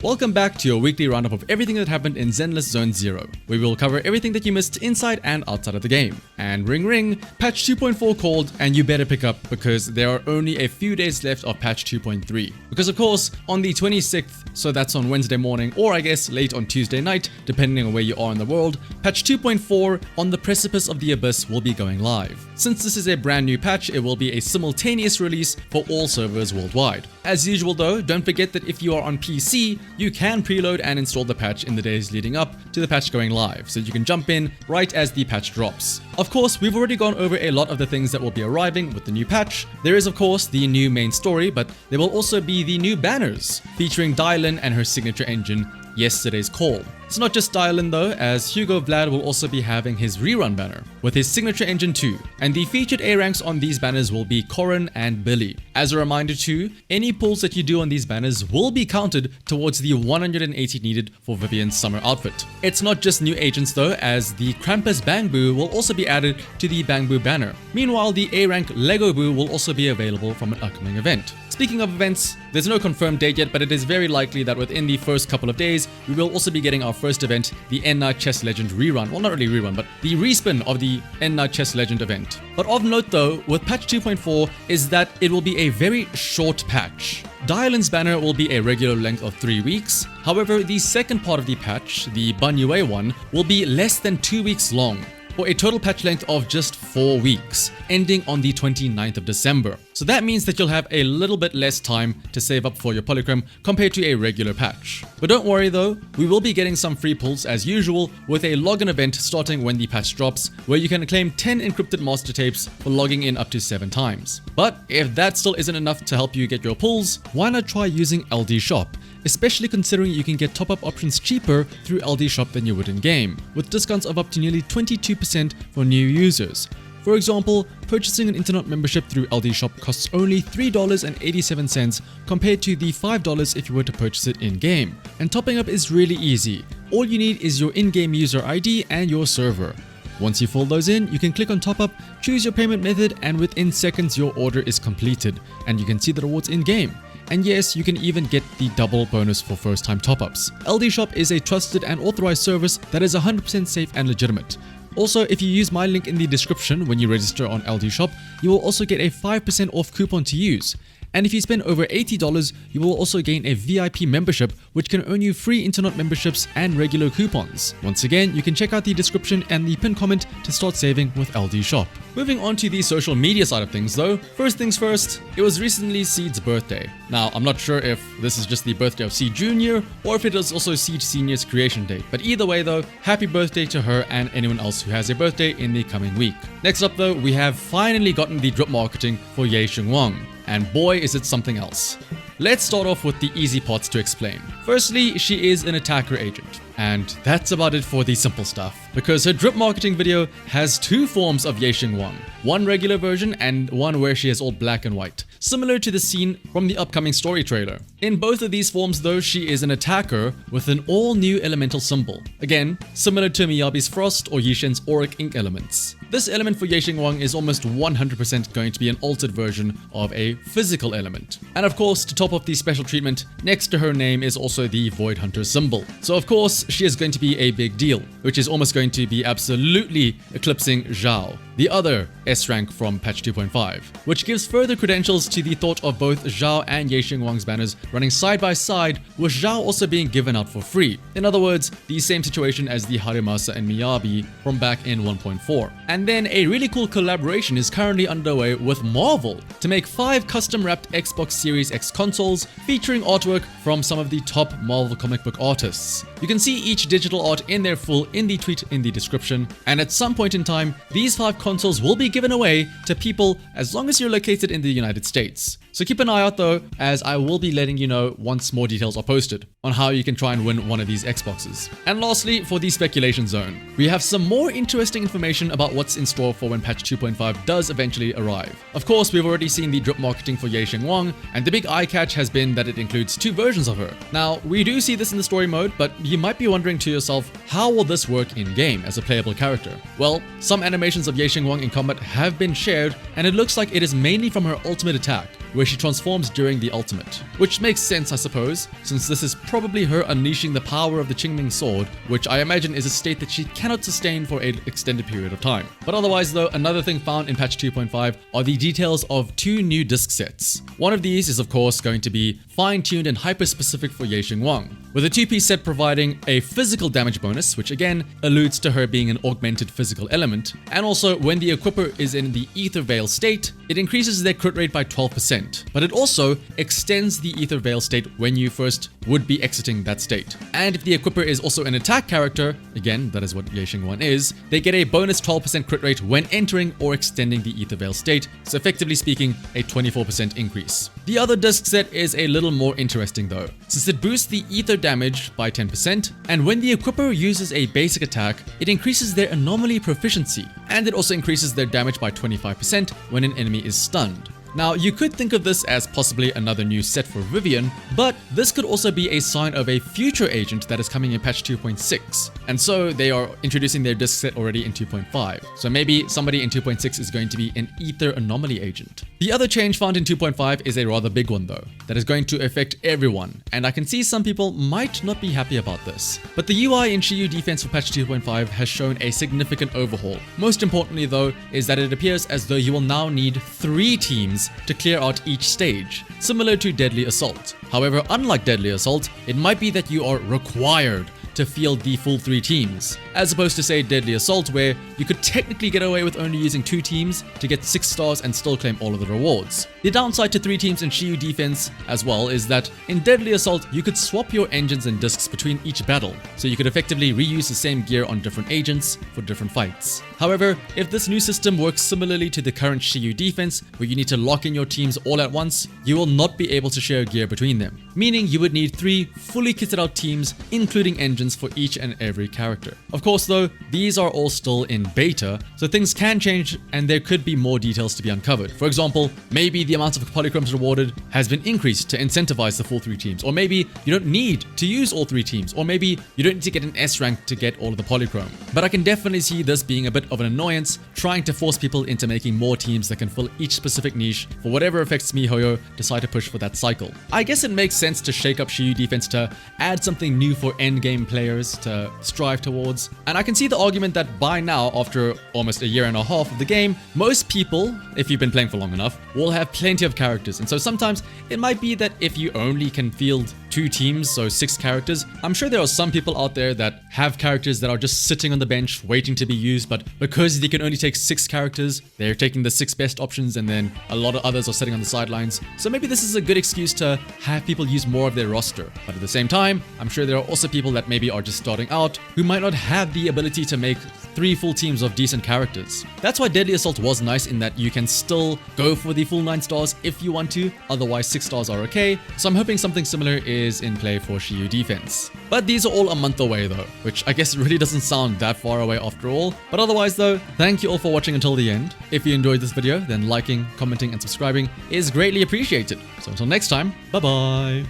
Welcome back to your weekly roundup of everything that happened in Zenless Zone 0. We will cover everything that you missed inside and outside of the game. And ring ring, patch 2.4 called, and you better pick up because there are only a few days left of patch 2.3. Because of course, on the 26th, so that's on Wednesday morning, or I guess late on Tuesday night, depending on where you are in the world, patch 2.4 on the precipice of the abyss will be going live. Since this is a brand new patch, it will be a simultaneous release for all servers worldwide. As usual though, don't forget that if you are on PC, you can preload and install the patch in the days leading up to the patch going live, so you can jump in right as the patch drops. Of course, we've already gone over a lot of the things that will be arriving with the new patch. There is of course the new main story, but there will also be the new banners featuring Dylan and her signature engine, Yesterday's Call. It's not just Dylan though, as Hugo Vlad will also be having his rerun banner with his signature engine too, and the featured A ranks on these banners will be Corin and Billy. As a reminder too, any pulls that you do on these banners will be counted towards the 180 needed for Vivian's summer outfit. It's not just new agents though, as the Krampus Bang Boo will also be added to the Bang Boo banner. Meanwhile, the A rank Lego Boo will also be available from an upcoming event. Speaking of events, there's no confirmed date yet, but it is very likely that within the first couple of days, we will also be getting our first event, the N-Night Chess Legend rerun. Well, not really rerun, but the respin of the N-Night Chess Legend event. But of note though, with patch 2.4 is that it will be a very short patch. Dylan's banner will be a regular length of 3 weeks. However, the second part of the patch, the Banyue one, will be less than 2 weeks long, for a total patch length of just 4 weeks, ending on the 29th of December. So that means that you'll have a little bit less time to save up for your polychrome compared to a regular patch. But don't worry though, we will be getting some free pulls as usual with a login event starting when the patch drops, where you can claim 10 encrypted master tapes for logging in up to 7 times. But if that still isn't enough to help you get your pulls, why not try using LD Shop? Especially considering you can get top-up options cheaper through LD Shop than you would in-game, with discounts of up to nearly 22% for new users. For example, purchasing an internet membership through LD Shop costs only $3.87 compared to the $5 if you were to purchase it in-game. And topping up is really easy. All you need is your in-game user ID and your server. Once you fill those in, you can click on top up, choose your payment method, and within seconds your order is completed, and you can see the rewards in-game. And yes, you can even get the double bonus for first-time top-ups. LD Shop is a trusted and authorized service that is 100% safe and legitimate. Also, if you use my link in the description when you register on LD Shop, you will also get a 5% off coupon to use. And if you spend over $80, you will also gain a VIP membership, which can earn you free internet memberships and regular coupons. Once again, you can check out the description and the pinned comment to start saving with LD Shop. Moving on to the social media side of things though, first things first, it was recently Seed's birthday. Now, I'm not sure if this is just the birthday of Seed Jr. or if it is also Seed Sr.'s creation date, but either way though, happy birthday to her and anyone else who has a birthday in the coming week. Next up though, we have finally gotten the drip marketing for Ye Xingwang. And boy is it something else. Let's start off with the easy parts to explain. Firstly, she is an attacker agent. And that's about it for the simple stuff, because her drip marketing video has 2 forms of Ye Xingwang, one regular version and one where she is all black and white, similar to the scene from the upcoming story trailer. In both of these forms though, she is an attacker with an all-new elemental symbol, again similar to Miyabi's Frost or Yishen's Auric Ink elements. This element for Ye Xingwang is almost 100% going to be an altered version of a physical element. And of course, to top off the special treatment, next to her name is also the Void Hunter symbol. So of course, she is going to be a big deal, which is almost going to be absolutely eclipsing Zhao, the other S rank from patch 2.5, which gives further credentials to the thought of both Zhao and Ye Xingwang's banners running side by side, with Zhao also being given out for free. In other words, the same situation as the Harimasa and Miyabi from back in 1.4. And then a really cool collaboration is currently underway with Marvel to make 5 custom-wrapped Xbox Series X consoles featuring artwork from some of the top Marvel comic book artists. You can see each digital art in their full in the tweet in the description, and at some point in time, these 5 consoles will be given away to people as long as you're located in the United States. So keep an eye out though, as I will be letting you know once more details are posted on how you can try and win one of these Xboxes. And lastly, for the speculation zone, we have some more interesting information about what's in store for when patch 2.5 does eventually arrive. Of course, we've already seen the drip marketing for Ye Xingwang, and the big eye catch has been that it includes 2 versions of her. Now, we do see this in the story mode, but you might be wondering to yourself, how will this work in-game as a playable character? Well, some animations of Ye Xingwang in combat have been shared, and it looks like it is mainly from her ultimate attack, where she transforms during the ultimate. Which makes sense, I suppose, since this is probably her unleashing the power of the Qingming sword, which I imagine is a state that she cannot sustain for an extended period of time. But otherwise though, another thing found in patch 2.5 are the details of 2 new disc sets. One of these is of course going to be fine-tuned and hyper-specific for Ye Xingwang, with a 2-piece set providing a physical damage bonus, which again alludes to her being an augmented physical element, and also when the equipper is in the Ether Veil state, it increases their crit rate by 12%, but it also extends the Ether Veil state when you first would be exiting that state. And if the equipper is also an attack character, again that is what Ye Xingwang is, they get a bonus 12% crit rate when entering or extending the Ether Veil state, so effectively speaking a 24% increase. The other disc set is a little more interesting though, since it boosts the ether damage by 10%, and when the equipper uses a basic attack, it increases their anomaly proficiency, and it also increases their damage by 25% when an enemy is stunned. Now, you could think of this as possibly another new set for Vivian, but this could also be a sign of a future agent that is coming in patch 2.6. And so they are introducing their disc set already in 2.5. So maybe somebody in 2.6 is going to be an Ether Anomaly agent. The other change found in 2.5 is a rather big one though, that is going to affect everyone. And I can see some people might not be happy about this. But the UI in SHIYU Defense for patch 2.5 has shown a significant overhaul. Most importantly though, is that it appears as though you will now need 3 teams to clear out each stage, similar to Deadly Assault. However, unlike Deadly Assault, it might be that you are required to field the full 3 teams, as opposed to say Deadly Assault where you could technically get away with only using 2 teams to get 6 stars and still claim all of the rewards. The downside to 3 teams in SHIYU Defense as well is that in Deadly Assault you could swap your engines and discs between each battle, so you could effectively reuse the same gear on different agents for different fights. However, if this new system works similarly to the current SHIYU Defense where you need to lock in your teams all at once, you will not be able to share gear between them, meaning you would need 3 fully kitted out teams including engines for each and every character. Of course though, these are all still in beta, so things can change and there could be more details to be uncovered. For example, maybe the amount of polychromes rewarded has been increased to incentivize the full 3 teams, or maybe you don't need to use all 3 teams, or maybe you don't need to get an S rank to get all of the polychrome. But I can definitely see this being a bit of an annoyance, trying to force people into making more teams that can fill each specific niche for whatever effects MiHoYo decide to push for that cycle. I guess it makes sense to shake up SHIYU Defense to add something new for endgame players to strive towards, and I can see the argument that by now, after almost a year and a half of the game, most people, if you've been playing for long enough, will have plenty of characters, and so sometimes it might be that if you only can field 2 teams, so 6 characters, I'm sure there are some people out there that have characters that are just sitting on the bench waiting to be used, but because they can only take 6 characters, they're taking the 6 best options and then a lot of others are sitting on the sidelines. So maybe this is a good excuse to have people use more of their roster. But at the same time, I'm sure there are also people that maybe are just starting out who might not have the ability to make 3 full teams of decent characters. That's why Deadly Assault was nice in that you can still go for the full 9 stars if you want to, otherwise 6 stars are okay. So I'm hoping something similar is in play for SHIYU Defense. But these are all a month away though, which I guess really doesn't sound that far away after all. But otherwise though, thank you all for watching until the end. If you enjoyed this video, then liking, commenting and subscribing is greatly appreciated. So until next time, bye bye!